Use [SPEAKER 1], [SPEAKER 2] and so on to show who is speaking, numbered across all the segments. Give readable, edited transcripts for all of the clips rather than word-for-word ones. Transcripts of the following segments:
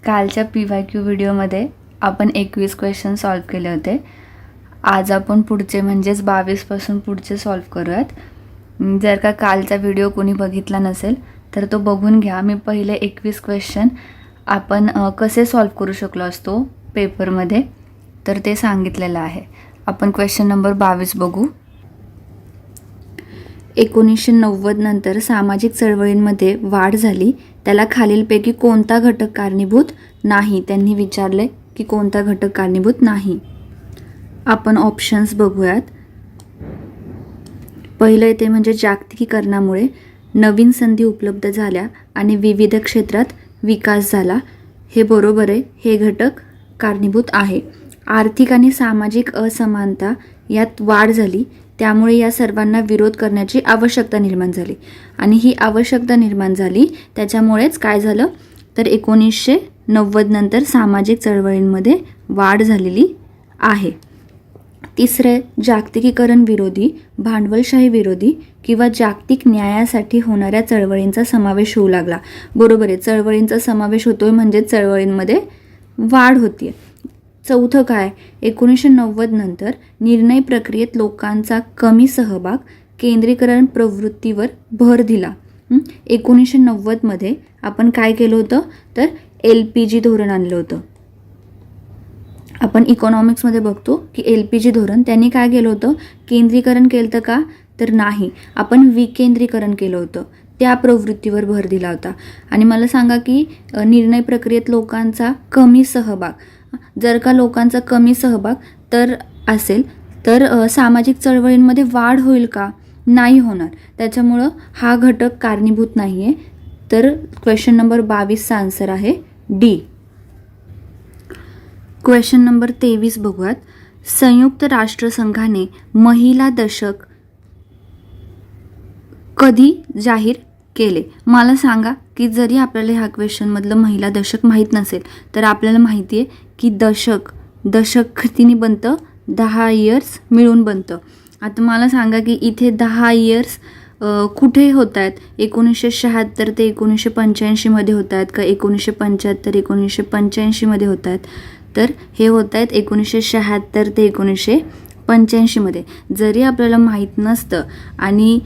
[SPEAKER 1] कालच्या PYQ व्हिडिओमध्ये आपण 21 क्वेश्चन सॉल्व केले होते. आज आपण पुढचे म्हणजेच 22 पासून पुढचे सॉल्व करूयात. जर का कालचा व्हिडिओ कोणी बघितला नसेल तर तो बघून घ्या. मी पहिले 21 क्वेश्चन आपण कसे सॉल्व करू शकलो असतो पेपरमध्ये तर ते सांगितलेलं आहे. आपण क्वेश्चन नंबर 22 बघू. 1990 नंतर सामाजिक चळवळींमध्ये वाढ झाली, त्याला खालीलपैकी कोणता घटक कारणीभूत नाही? त्यांनी विचारले की कोणता घटक कारणीभूत नाही. आपण ऑप्शन्स बघूयात. पहिलं ते म्हणजे जागतिकीकरणामुळे नवीन संधी उपलब्ध झाल्या आणि विविध क्षेत्रात विकास झाला. हे बरोबर आहे, हे घटक कारणीभूत आहे. आर्थिक आणि सामाजिक असमानता यात वाढ झाली, त्यामुळे या सर्वांना विरोध करण्याची आवश्यकता निर्माण झाली आणि ही आवश्यकता निर्माण झाली त्याच्यामुळेच काय झालं तर 1990 नंतर सामाजिक चळवळींमध्ये वाढ झालेली आहे. तिसरे जागतिकीकरण विरोधी, भांडवलशाही विरोधी किंवा जागतिक न्यायासाठी होणाऱ्या चळवळींचा समावेश होऊ लागला. बरोबर आहे, चळवळींचा समावेश होतोय म्हणजे चळवळींमध्ये वाढ होतीये. चौथं काय, 1990 नंतर निर्णय प्रक्रियेत लोकांचा कमी सहभाग, केंद्रीकरण प्रवृत्तीवर भर दिला. 1990 मध्ये आपण काय केलं होतं तर LPG धोरण आणलं होतं. आपण इकॉनॉमिक्समध्ये बघतो की LPG धोरण त्यांनी काय केलं होतं, केंद्रीकरण केलं होतं का तर नाही, आपण विकेंद्रीकरण केलं होतं. त्या प्रवृत्तीवर भर दिला होता. आणि मला सांगा की निर्णय प्रक्रियेत लोकांचा कमी सहभाग, जर का लोकांचा कमी सहभाग तर असेल तर सामाजिक चळवळींमध्ये वाढ होईल का? नाही होणार. त्याच्यामुळं हा घटक कारणीभूत नाही आहे. तर क्वेश्चन नंबर 22चा आन्सर आहे डी. क्वेश्चन नंबर 23 बघूयात. संयुक्त राष्ट्रसंघाने महिला दशक कधी जाहीर केले? मला सांगा की जरी आपल्याला ह्या क्वेश्चनमधलं महिला दशक माहीत नसेल तर आपल्याला माहिती आहे की दशक कितीने बनतं, 10 इयर्स मिळून बनतं. आता मला सांगा की इथे 10 इयर्स कुठे होत आहेत? 1976 ते 1985 मध्ये होत आहेत का 1975 1985 मध्ये होत आहेत? तर हे होत आहेत 1976 ते 1985 मध्ये. जरी आपल्याला माहीत नसतं आणि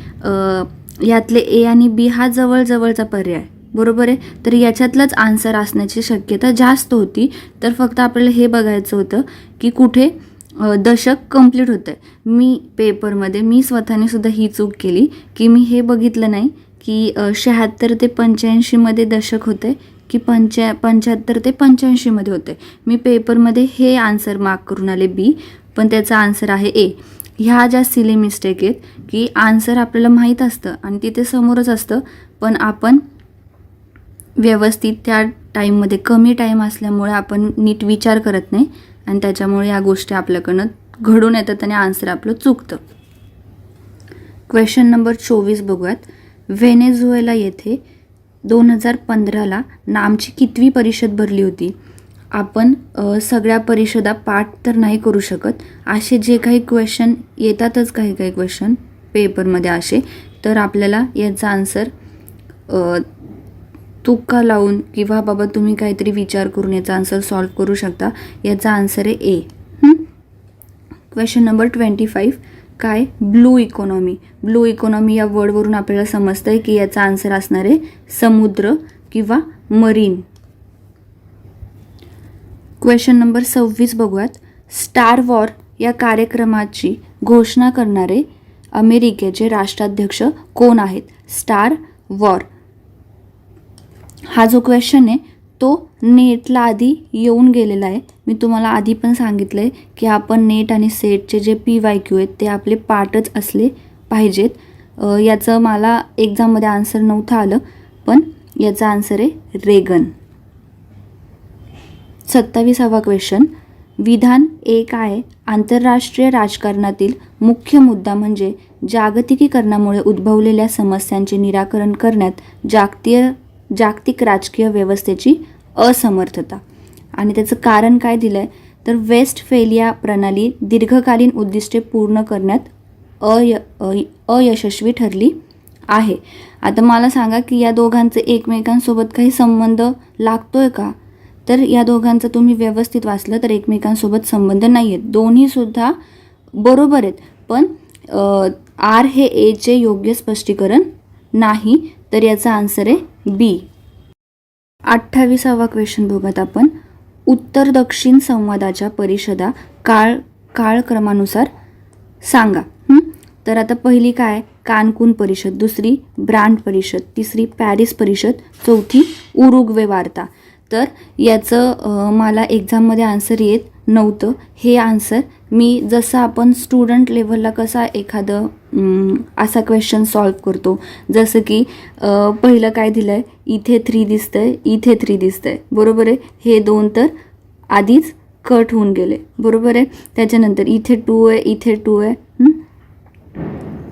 [SPEAKER 1] यातले A आणि B हा जवळजवळचा पर्याय बरोबर आहे तर याच्यातलाच आन्सर असण्याची शक्यता जास्त होती. तर फक्त आपल्याला हे बघायचं होतं की कुठे दशक कंप्लीट होतं आहे. मी पेपरमध्ये मी स्वतःने सुद्धा ही चूक केली की मी हे बघितलं नाही की 76 ते 85 मध्ये दशक होतं आहे की 75 ते 85 मध्ये होते. मी पेपरमध्ये हे आन्सर मार्क करून आले B, पण त्याचा आन्सर आहे A. ह्या ज्या सिली मिस्टेक आहेत की आन्सर आपल्याला माहीत असतं आणि तिथे समोरच असतं पण आपण व्यवस्थित त्या टाईममध्ये कमी टाईम असल्यामुळे आपण नीट विचार करत नाही आणि त्याच्यामुळे या गोष्टी आपल्याकडनं घडून येतात आणि आन्सर आपलं चुकतं. क्वेश्चन नंबर 24 बघूयात. व्हेनेझुएला येथे 2015ला नामची कितवी परिषद भरली होती? आपण सगळ्या परिषदा पाठ तर नाही करू शकत. असे जे काही क्वेश्चन येतातच काही क्वेश्चन पेपरमध्ये असे, तर आपल्याला याचा आन्सर तुक्का लावून किंवा बाबा तुम्ही काहीतरी विचार करून याचा आन्सर सॉल्व करू शकता. याचा आन्सर आहे A. क्वेश्चन नंबर 25 काय, ब्लू इकॉनॉमी. ब्लू इकॉनॉमी या वर्डवरून आपल्याला समजतं आहे की याचा आन्सर असणार आहे समुद्र किंवा मरीन. क्वेश्चन नंबर 26 बघूयात. स्टार वॉर या कार्यक्रमाची घोषणा करणारे अमेरिकेचे राष्ट्राध्यक्ष कोण आहेत? स्टार वॉर हा जो क्वेश्चन आहे तो नेटला आधी येऊन गेलेला आहे. मी तुम्हाला आधी पण सांगितलं आहे की आपण नेट आणि सेटचे जे PYQ आहेत ते आपले पाठच असले पाहिजेत. याचं मला एक्झाममध्ये आन्सर नव्हतं आलं पण याचा आन्सर आहे रेगन. 27वा क्वेश्चन. विधान 1 आहे, आंतरराष्ट्रीय राजकारणातील मुख्य मुद्दा म्हणजे जागतिकीकरणामुळे उद्भवलेल्या समस्यांचे निराकरण करण्यात जागतिक राजकीय व्यवस्थेची असमर्थता. आणि त्याचं कारण काय दिलं आहे तर वेस्टफेलिया प्रणाली दीर्घकालीन उद्दिष्टे पूर्ण करण्यात अयशस्वी ठरली आहे. आता मला सांगा की या दोघांचे एकमेकांसोबत काही संबंध लागतोय का तर या दोघांचं तुम्ही व्यवस्थित वाचलं तर एकमेकांसोबत संबंध नाही आहेत, दोन्हीसुद्धा बरोबर आहेत, पण आर हे एचे योग्य स्पष्टीकरण नाही, तर याचा आन्सर आहे बी. 28वा क्वेश्चन बघूयात आपण. उत्तर दक्षिण संवादाच्या परिषदा काळक्रमानुसार सांगा. तर आता पहिली काय, कानकून परिषद, दुसरी ब्रांड परिषद, तिसरी पॅरिस परिषद, चौथी उरुग्वे वार्ता. तर याचं मला एक्झाममध्ये आन्सर येत नव्हतं. हे आन्सर मी जसं आपण स्टुडंट लेवलला कसा एखादं असा क्वेश्चन सॉल्व करतो, जसं की पहिलं काय दिलं आहे, इथे 3 दिसतंय, इथे 3 दिसतंय, बरोबर आहे. हे 2 तर आधीच कट होऊन गेले, बरोबर आहे. त्याच्यानंतर इथे 2 आहे, इथे 2 आहे,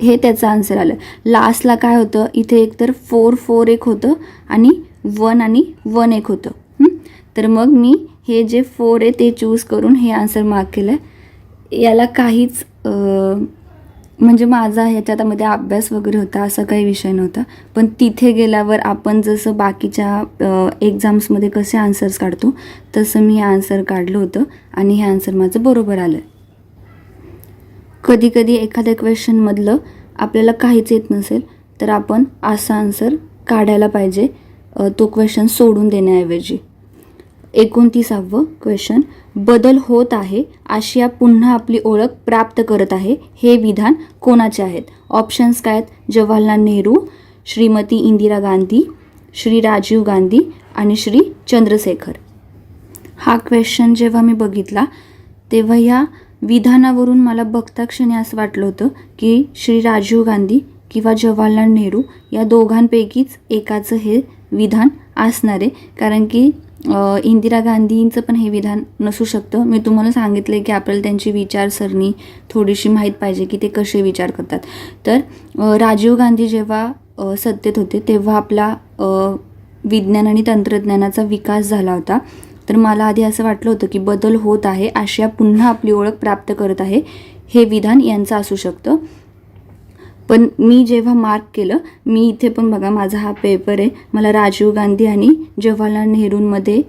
[SPEAKER 1] हे त्याचं आन्सर आलं. लास्टला काय होतं, इथे एक तर 4 4 एक होतं आणि 1 आणि 1 एक होतं. तर मग मी हे जे 4 आहे ते चूज करून हे आन्सर मार्क केलं आहे. याला काहीच म्हणजे माझा ह्याच्यामध्ये अभ्यास वगैरे होता असा काही विषय नव्हता, पण तिथे गेल्यावर आपण जसं बाकीच्या एक्झाम्समध्ये कसे आन्सर्स काढतो तसं मी हे आन्सर काढलं होतं आणि हे आन्सर माझं बरोबर आलं. कधी कधी एखाद्या क्वेश्चनमधलं आपल्याला काहीच येत नसेल तर आपण असा आन्सर काढायला पाहिजे, तो क्वेश्चन सोडून देण्याऐवजी. 29वा क्वेश्चन. बदल होत आहे, आशिया पुन्हा आपली ओळख प्राप्त करत आहे, हे विधान कोणाचे आहेत? ऑप्शन्स काय आहेत, जवाहरलाल नेहरू, श्रीमती इंदिरा गांधी, श्री राजीव गांधी आणि श्री चंद्रशेखर. हा क्वेश्चन जेव्हा मी बघितला तेव्हा या विधानावरून मला बघता क्षणी असं वाटलं होतं की श्री राजीव गांधी किंवा जवाहरलाल नेहरू या दोघांपैकीच एकाचं हे विधान असणार आहे, कारण की इंदिरा गांधींचं पण हे विधान नसू शकतं. मी तुम्हाला सांगितलं की आपल्याला त्यांची विचारसरणी थोडीशी माहीत पाहिजे की ते कसे विचार करतात. तर राजीव गांधी जेव्हा सत्तेत होते तेव्हा आपला विज्ञान आणि तंत्रज्ञानाचा विकास झाला होता. तर मला आधी असं वाटलं होतं की बदल होत आहे, आशिया पुन्हा आपली ओळख प्राप्त करत आहे, हे विधान यांचं असू शकतं. पण मी जेव्हा मार्क केलं, मी इथे पण बघा माझा हा पेपर आहे, मला राजीव गांधी आणि जवाहरलाल नेहरूंमध्ये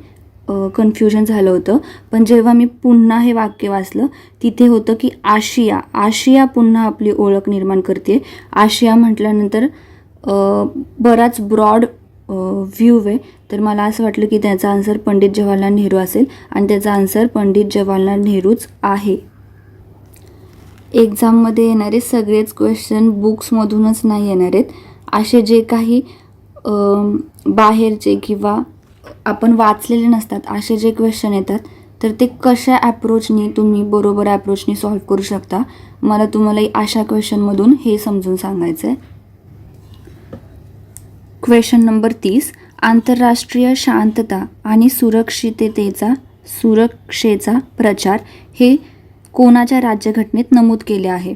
[SPEAKER 1] कन्फ्युजन झालं होतं. पण जेव्हा मी पुन्हा हे वाक्य वाचलं तिथे होतं की आशिया पुन्हा आपली ओळख निर्माण करते. आशिया म्हटल्यानंतर बराच ब्रॉड व्ह्यू आहे, तर मला असं वाटलं की त्याचा आन्सर पंडित जवाहरलाल नेहरू असेल आणि त्याचा आन्सर पंडित जवाहरलाल नेहरूच आहे. एक्झाममध्ये येणारे सगळेच क्वेश्चन बुक्समधूनच नाही येणार आहेत. असे जे काही बाहेरचे किंवा आपण वाचलेले नसतात असे जे क्वेश्चन येतात तर ते कशा ॲप्रोचनी तुम्ही बरोबर ॲप्रोचनी सॉल्व्ह करू शकता, मला तुम्हाला अशा क्वेश्चनमधून हे समजून सांगायचं आहे. Question number 30. आंतरराष्ट्रीय शांतता आणि सुरक्षेचा प्रचार हे कोणाच्या राज्यघटनेत नमूद केले आहे?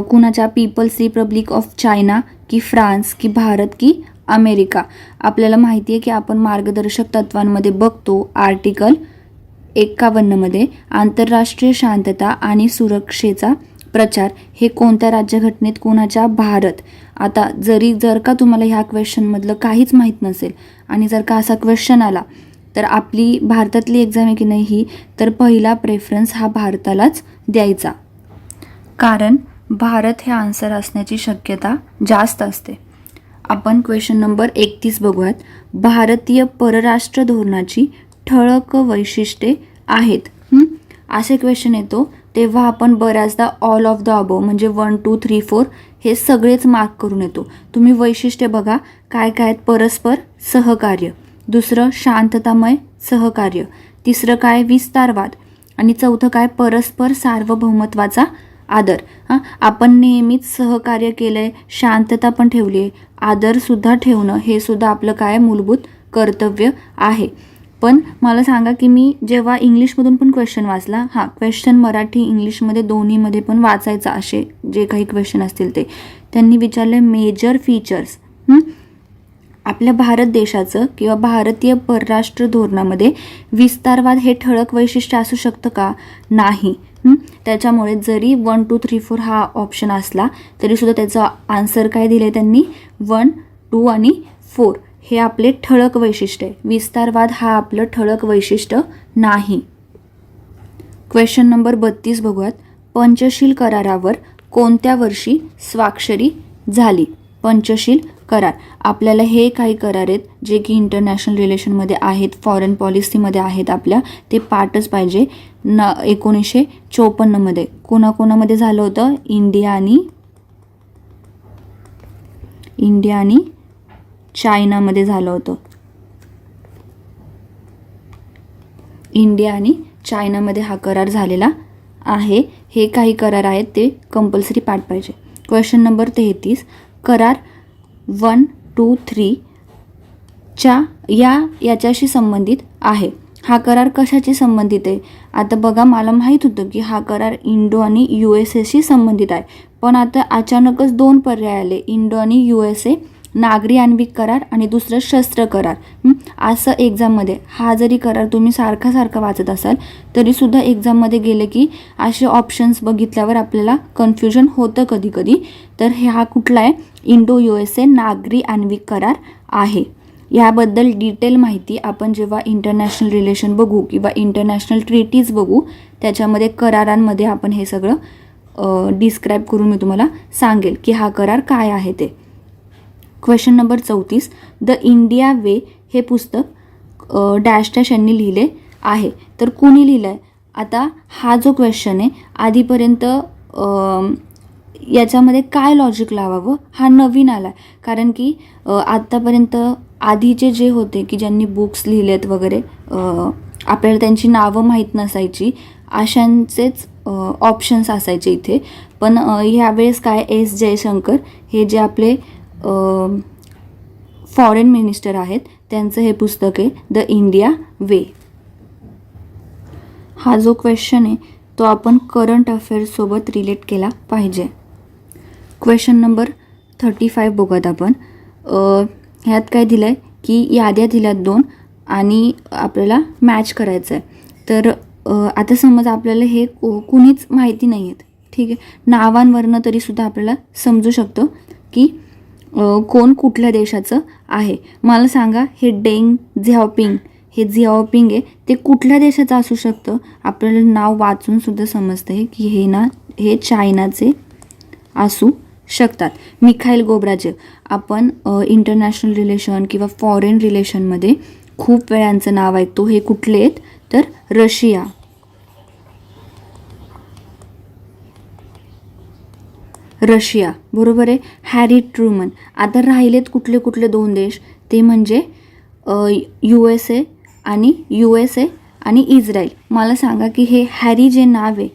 [SPEAKER 1] कोणाच्या? पीपल्स रिपब्लिक ऑफ चायना की फ्रान्स की भारत की अमेरिका? आपल्याला माहिती आहे की आपण मार्गदर्शक तत्वांमध्ये बघतो आर्टिकल 51 मध्ये आंतरराष्ट्रीय शांतता आणि सुरक्षेचा प्रचार हे कोणत्या राज्यघटनेत, कोणाच्या? भारत. आता जर का तुम्हाला ह्या क्वेश्चनमधलं काहीच माहीत नसेल आणि जर का असा क्वेश्चन आला तर आपली भारतातली एक्झाम आहे की नाही ही, तर पहिला प्रेफरन्स हा भारतालाच द्यायचा, कारण भारत हे आन्सर असण्याची शक्यता जास्त असते. आपण क्वेश्चन नंबर 31 बघूयात. भारतीय परराष्ट्र धोरणाची ठळक वैशिष्ट्ये आहेत. असे क्वेश्चन येतो तेव्हा आपण बऱ्याचदा ऑल ऑफ द अबोव म्हणजे 1 2 3 4 हे सगळेच मार्क करून येतो. तुम्ही वैशिष्ट्ये बघा काय काय आहेत. परस्पर सहकार्य, दुसरं शांततामय सहकार्य, तिसरं काय विस्तारवाद आणि चौथं काय परस्पर सार्वभौमत्वाचा आदर. आपण नेहमीच सहकार्य केलं आहे, शांतता पण ठेवली आहे, आदरसुद्धा ठेवणं हे सुद्धा आपलं काय मूलभूत कर्तव्य आहे. पण मला सांगा की मी जेव्हा इंग्लिशमधून पण क्वेश्चन वाचला, क्वेश्चन मराठी इंग्लिशमध्ये दोन्हीमध्ये पण वाचायचा, असे जे काही क्वेश्चन असतील ते त्यांनी विचारले मेजर फीचर्स. आपल्या भारत देशाचं किंवा भारतीय परराष्ट्र धोरणामध्ये विस्तारवाद हे ठळक वैशिष्ट्य असू शकतं का? नाही. त्याच्यामुळे जरी 1 2 3 4 हा ऑप्शन असला तरीसुद्धा त्याचा आन्सर काय दिले त्यांनी 1 2 आणि 4 हे आपले ठळक वैशिष्ट्य आहे. विस्तारवाद हा आपलं ठळक वैशिष्ट्य नाही. क्वेश्चन नंबर 32 बघूयात. पंचशील करारावर कोणत्या वर्षी स्वाक्षरी झाली? पंचशील करार, आपल्याला हे काही करार आहेत जे की इंटरनॅशनल रिलेशनमध्ये आहेत, फॉरेन पॉलिसीमध्ये आहेत आपल्या, ते पाठच पाहिजे. 1954 कोणाकोणामध्ये झालं होतं? इंडिया आणि चायनामध्ये झालं होतं. इंडिया आणि चायनामध्ये हा करार झालेला आहे. हे काही करार आहेत ते कंपल्सरी पाठ पाहिजे. क्वेश्चन नंबर 33, करार 1, 2, 3 याच्याशी संबंधित आहे. हा करार कशाशी संबंधित आहे? आता बघा, मला माहीत होतं की हा करार इंडो आणि USA संबंधित आहे, पण आता अचानकच 2 पर्याय आले, इंडो आणि USA, नागरी आण्विक करार आणि दुसरं शस्त्र करार. असं एक्झाममध्ये हा जरी करार तुम्ही सारखा वाचत असाल तरीसुद्धा एक्झाममध्ये गेले की असे ऑप्शन्स बघितल्यावर आपल्याला कन्फ्युजन होतं कधी. तर हा कुठला आहे? इंडो USA नागरी आण्विक करार आहे. याबद्दल डिटेल माहिती आपण जेव्हा इंटरनॅशनल रिलेशन बघू किंवा इंटरनॅशनल ट्रीटीज बघू त्याच्यामध्ये करारांमध्ये आपण हे सगळं डिस्क्राईब करून मी तुम्हाला सांगेल की हा करार काय आहे ते. क्वेश्चन नंबर 34, द इंडिया वे हे पुस्तक डॅश यांनी लिहिले आहे. तर कोणी लिहिलं आहे? आता हा जो क्वेश्चन आहे आधीपर्यंत याच्यामध्ये काय लॉजिक लावावं हा नवीन आला आहे, कारण की आत्तापर्यंत आधीचे जे होते की ज्यांनी बुक्स लिहिलेत वगैरे आपल्याला त्यांची नावं माहीत नसायची, अशांचेच ऑप्शन्स असायचे इथे. पण ह्यावेळेस काय S जयशंकर हे जे आपले फॉरेन मिनिस्टर आहेत त्यांचं हे पुस्तक आहे द इंडिया वे. हा जो क्वेश्चन आहे तो आपण करंट अफेअर्ससोबत रिलेट केला पाहिजे. क्वेश्चन नंबर 35 बघूयात आपण. ह्यात काय दिलं आहे की याद्या दिल्यात 2 आणि आपल्याला मॅच करायचं आहे. तर आता समज आपल्याला हे कुणीच माहिती नाही आहेत, ठीक आहे, नावांवरनं तरीसुद्धा आपल्याला समजू शकतं की कोण कुठल्या देशाचं आहे. मला सांगा, हे डेंग झियाओपिंग आहे ते कुठल्या देशाचं असू शकतं? आपल्याला नाव वाचूनसुद्धा समजतं आहे की हे चायनाचे असू शकतात. मिखाईल गोब्राजेव, आपण इंटरनॅशनल रिलेशन किंवा फॉरेन रिलेशनमध्ये खूप वेळांचं नाव ऐकतो. हे कुठले आहेत? तर रशिया, बरोबर आहे. Harry Truman. आता राहिलेत कुठले 2 देश? ते म्हणजे USA आणि इस्रायल. मला सांगा की हे हॅरी जे नाव आहे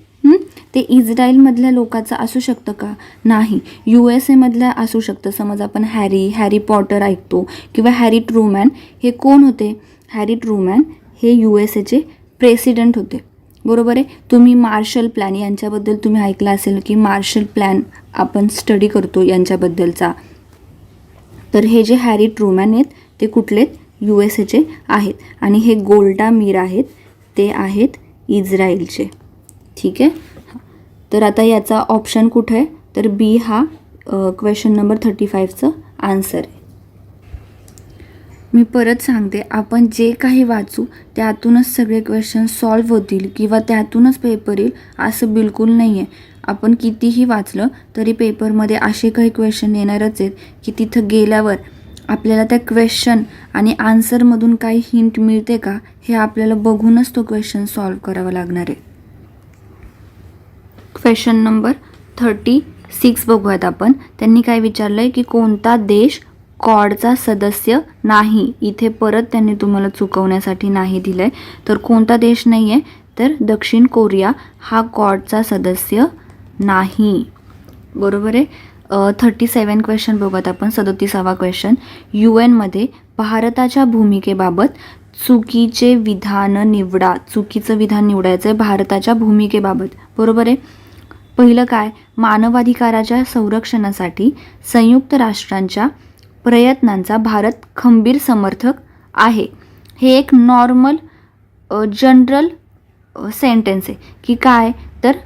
[SPEAKER 1] ते इस्रायलमधल्या लोकांचं असू शकतं का? नाही. USA मधल्या असू शकतं. समज आपण हॅरी पॉटर ऐकतो किंवा हॅरी ट्रूमॅन. हे कोण होते? हॅरी ट्रूमॅन हे USAचे प्रेसिडेंट होते, बरोबर आहे. तुम्ही मार्शल प्लॅन यांच्याबद्दल तुम्ही ऐकलं असेल की मार्शल प्लॅन आपण स्टडी करतो यांच्याबद्दलचा. तर हे जे हॅरी ट्रूमॅन आहेत ते कुठलेत? USAचे आहेत. आणि हे गोल्डा मीर आहेत ते आहेत इस्रायलचे, ठीक आहे. तर आता याचा ऑप्शन कुठं आहे? तर B हा क्वेश्चन नंबर 35चं आन्सर आहे. मी परत सांगते, आपण जे काही वाचू त्यातूनच सगळे क्वेश्चन सॉल्व्ह होतील किंवा त्यातूनच पेपर येईल असं बिलकुल नाही आहे. आपण कितीही वाचलं तरी पेपरमध्ये असे काही क्वेश्चन येणारच आहेत की तिथं गेल्यावर आपल्याला त्या क्वेश्चन आणि आन्सरमधून काही हिंट मिळते का हे आपल्याला बघूनच तो क्वेश्चन सॉल्व्ह करावा लागणार आहे. क्वेश्चन नंबर 36 बघूयात आपण. त्यांनी काय विचारलं आहे की कोणता देश क्वाडचा सदस्य नाही? इथे परत त्यांनी तुम्हाला चुकवण्यासाठी नाही दिलं आहे. तर कोणता देश नाही आहे? तर दक्षिण कोरिया हा क्वाडचा सदस्य नाही, बरोबर आहे. 37 क्वेश्चन बघूयात आपण. 37वा क्वेश्चन. UN मध्ये भारताच्या भूमिकेबाबत चुकीचं विधान निवडायचं आहे भारताच्या भूमिकेबाबत, बरोबर आहे. पहिलं काय? मानवाधिकाराच्या संरक्षणासाठी संयुक्त राष्ट्रांच्या प्रयत्नांचा भारत खंबीर समर्थक आहे. हे एक नॉर्मल जनरल सेंटेन्स आहे की काय? तर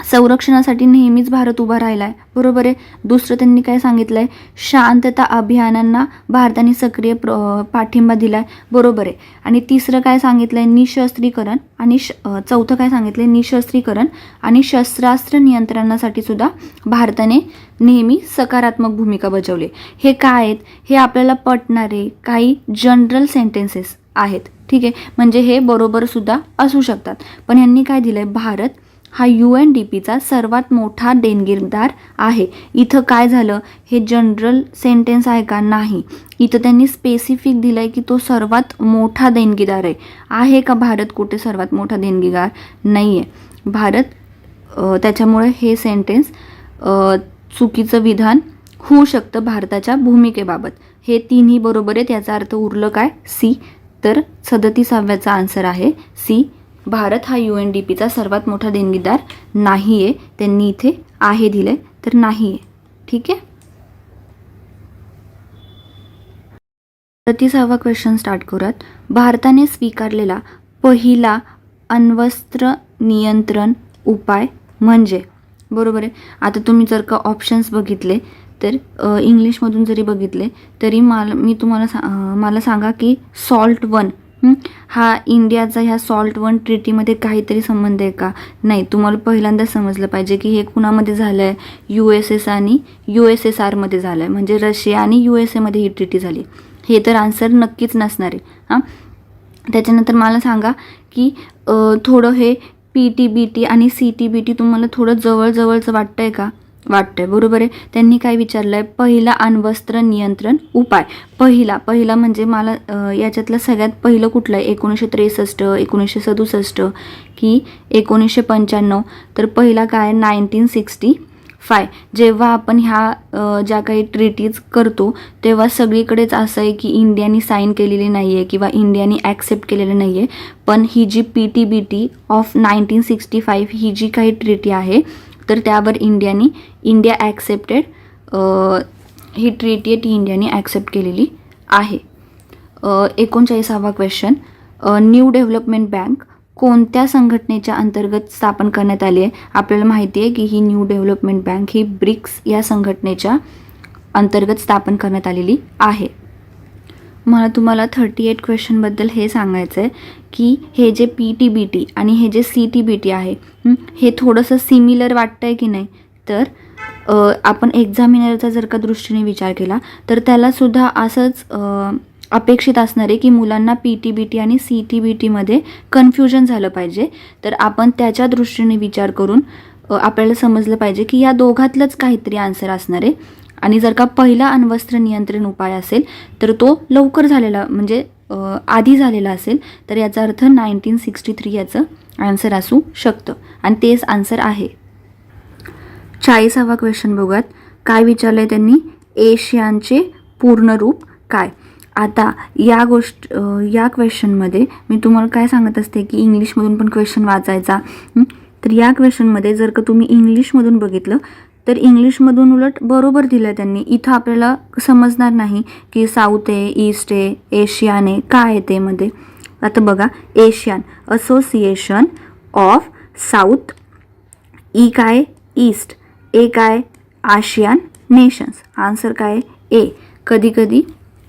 [SPEAKER 1] संरक्षणासाठी नेहमीच भारत उभा राहिला आहे, बरोबर आहे. दुसरं त्यांनी काय सांगितलं आहे, शांतता अभियानांना भारताने सक्रिय पाठिंबा दिला आहे, बरोबर आहे. आणि तिसरं काय सांगितलं आहे, निशस्त्रीकरण आणि चौथं काय सांगितलं आहे, निशस्त्रीकरण आणि शस्त्रास्त्र नियंत्रणासाठी सुद्धा भारताने नेहमी सकारात्मक भूमिका बजावली. हे काय आहेत, हे आपल्याला पटणारे काही जनरल सेंटेन्सेस आहेत, ठीक आहे. म्हणजे हे बरोबरसुद्धा असू शकतात. पण यांनी काय दिलं आहे, भारत हा UNDPचा सर्वात मोठा देणगीदार आहे. इथं काय झालं, हे जनरल सेंटेन्स आहे का, नाही. इथं त्यांनी स्पेसिफिक दिलं आहे की तो सर्वात मोठा देणगीदार आहे का भारत कुठे सर्वात मोठा देणगीदार नाही आहे भारत. त्याच्यामुळे हे सेंटेन्स चुकीचं विधान होऊ शकतं भारताच्या भूमिकेबाबत. हे तिन्ही बरोबर आहेत. याचा अर्थ उरलं काय, सी. तर 37व्याचा आन्सर आहे सी. भारत हा UNDPचा सर्वात मोठा देणगीदार नाही आहे. त्यांनी इथे आहे दिले तर नाही आहे, ठीक आहे. 36वा क्वेश्चन स्टार्ट करूयात. भारताने स्वीकारलेला पहिला अण्वस्त्र नियंत्रण उपाय म्हणजे, बरोबर आहे. आता तुम्ही जर का ऑप्शन्स बघितले तर इंग्लिशमधून जरी बघितले तरी मी तुम्हाला मला सांगा की SALT I हा इंडियाचा ह्या SALT I ट्रीटीमध्ये काहीतरी संबंध आहे का, नाही. तुम्हाला पहिल्यांदा समजलं पाहिजे की हे कुणामध्ये झालं आहे, USS आणि USSRमध्ये झालं आहे. म्हणजे रशिया आणि USA ही ट्रीटी झाली. हे तर आन्सर नक्कीच नसणार आहे. हां, त्याच्यानंतर मला सांगा की थोडं हे PTBT आणि CTBT तुम्हाला थोडं जवळजवळचं वाटतं आहे का, वाटतंय, बरोबर आहे. त्यांनी काय विचारलं आहे, पहिला अण्वस्त्र नियंत्रण उपाय. पहिला म्हणजे मला याच्यातलं सगळ्यात पहिलं कुठलं आहे, 1963, 1967 की 1995. तर पहिला काय, 1965. जेव्हा आपण ह्या ज्या काही ट्रीटीज करतो तेव्हा सगळीकडेच असं आहे की इंडियानी साईन केलेली नाही आहे किंवा इंडियानी ॲक्सेप्ट केलेलं नाही आहे. पण ही जी PTBT ऑफ 1965 ही जी काही ट्रीटी आहे तर त्यावर इंडिया ॲक्सेप्टेड, ही ट्रीटी आहे ती इंडियाने ॲक्सेप्ट केलेली आहे. 39वा क्वेश्चन. न्यू डेव्हलपमेंट बँक कोणत्या संघटनेच्या अंतर्गत स्थापन करण्यात आली आहे. आपल्याला माहिती आहे की ही न्यू डेव्हलपमेंट बँक ही ब्रिक्स या संघटनेच्या अंतर्गत स्थापन करण्यात आलेली आहे. मला तुम्हाला 38 क्वेश्चनबद्दल हे सांगायचं आहे की हे जे PTBT आणि हे जे CTBT आहे हे थोडंसं सिमिलर वाटतं आहे की नाही. तर आपण एक्झामिनरचा जर का दृष्टीने विचार केला तर त्यालासुद्धा असंच अपेक्षित असणार आहे की मुलांना PTBT आणि CTBTमध्ये कन्फ्युजन झालं पाहिजे. तर आपण त्याच्या दृष्टीने विचार करून आपल्याला समजलं पाहिजे की या दोघातलंच काहीतरी आन्सर असणार आहे. आणि जर का पहिला अण्वस्त्र नियंत्रण उपाय असेल तर तो लवकर झालेला म्हणजे आधी झालेला असेल तर याचा अर्थ 1963 याचं आन्सर असू शकतं आणि तेच आन्सर आहे. 40वा क्वेश्चन बघूयात. काय विचारलं आहे त्यांनी, एशियानचे पूर्ण रूप काय. आता या क्वेश्चनमध्ये मी तुम्हाला काय सांगत असते की इंग्लिशमधून पण क्वेश्चन वाचायचा. तर या क्वेश्चनमध्ये जर का तुम्ही इंग्लिशमधून बघितलं तर इंग्लिशमधून उलट बरोबर दिलं आहे त्यांनी. इथं आपल्याला समजणार नाही की साऊथ आहे, ईस्ट आहे, एशियान आहे, काय आहे ते मध्ये. आता बघा, Asian association of south, E काय ईस्ट, ए काय आशियान नेशन्स. आन्सर काय ए. कधी कधी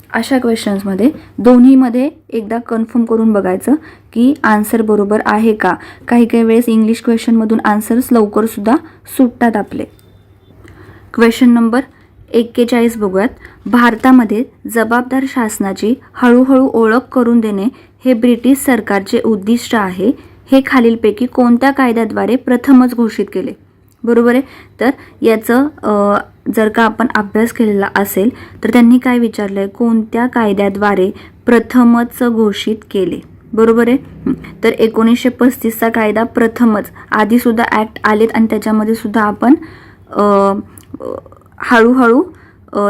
[SPEAKER 1] अशा क्वेश्चन्समध्ये दोन्हीमध्ये एकदा कन्फर्म करून बघायचं की आन्सर बरोबर आहे का. काही वेळेस इंग्लिश क्वेश्चनमधून आन्सर्स लवकरसुद्धा सुटतात आपले. क्वेश्चन नंबर 41 बघूयात. भारतामध्ये जबाबदार शासनाची हळूहळू ओळख करून देणे हे ब्रिटिश सरकारचे उद्दिष्ट आहे. हे खालीलपैकी कोणत्या कायद्याद्वारे प्रथमच घोषित केले. बरोबर आहे. तर याचं जर का आपण अभ्यास केलेला असेल तर त्यांनी काय विचारलं आहे, कोणत्या कायद्याद्वारे प्रथमच घोषित केले. बरोबर आहे. तर 1935चा कायदा प्रथमच, आधीसुद्धा ॲक्ट आलेत आणि त्याच्यामध्ये सुद्धा आपण हळूहळू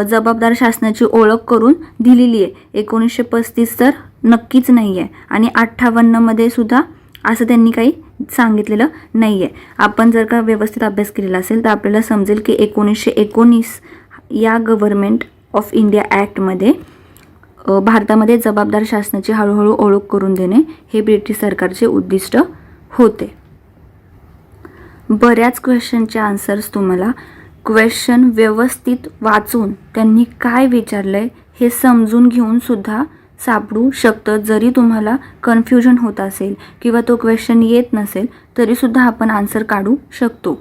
[SPEAKER 1] जबाबदार शासनाची ओळख करून दिलेली आहे. 1935 तर नक्कीच नाही आहे आणि 58मध्ये सुद्धा असं त्यांनी काही सांगितलेलं नाही आहे. आपण जर का व्यवस्थित अभ्यास केलेला असेल तर आपल्याला समजेल की 1919 या गव्हर्नमेंट ऑफ इंडिया ॲक्टमध्ये भारतामध्ये जबाबदार शासनाची हळूहळू ओळख करून देणे हे ब्रिटिश सरकारचे उद्दिष्ट होते. बऱ्याच क्वेश्चनचे आन्सर्स तुम्हाला क्वेश्चन व्यवस्थित वाचून त्यांनी काय विचारलंय हे समजून घेऊन सुद्धा सापडू शकतं. जरी तुम्हाला कन्फ्युजन होत असेल किंवा तो क्वेश्चन येत नसेल तरीसुद्धा आपण आन्सर काढू शकतो.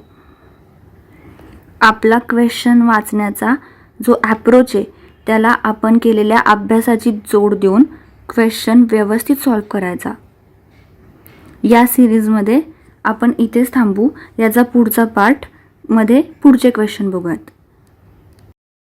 [SPEAKER 1] आपला क्वेश्चन वाचण्याचा जो ॲप्रोच आहे त्याला आपण केलेल्या अभ्यासाची जोड देऊन क्वेश्चन व्यवस्थित सॉल्व करायचा. या सिरीजमध्ये आपण इथेच थांबू. याचा पुढचा पार्टमध्ये पुढचे क्वेश्चन बघूयात.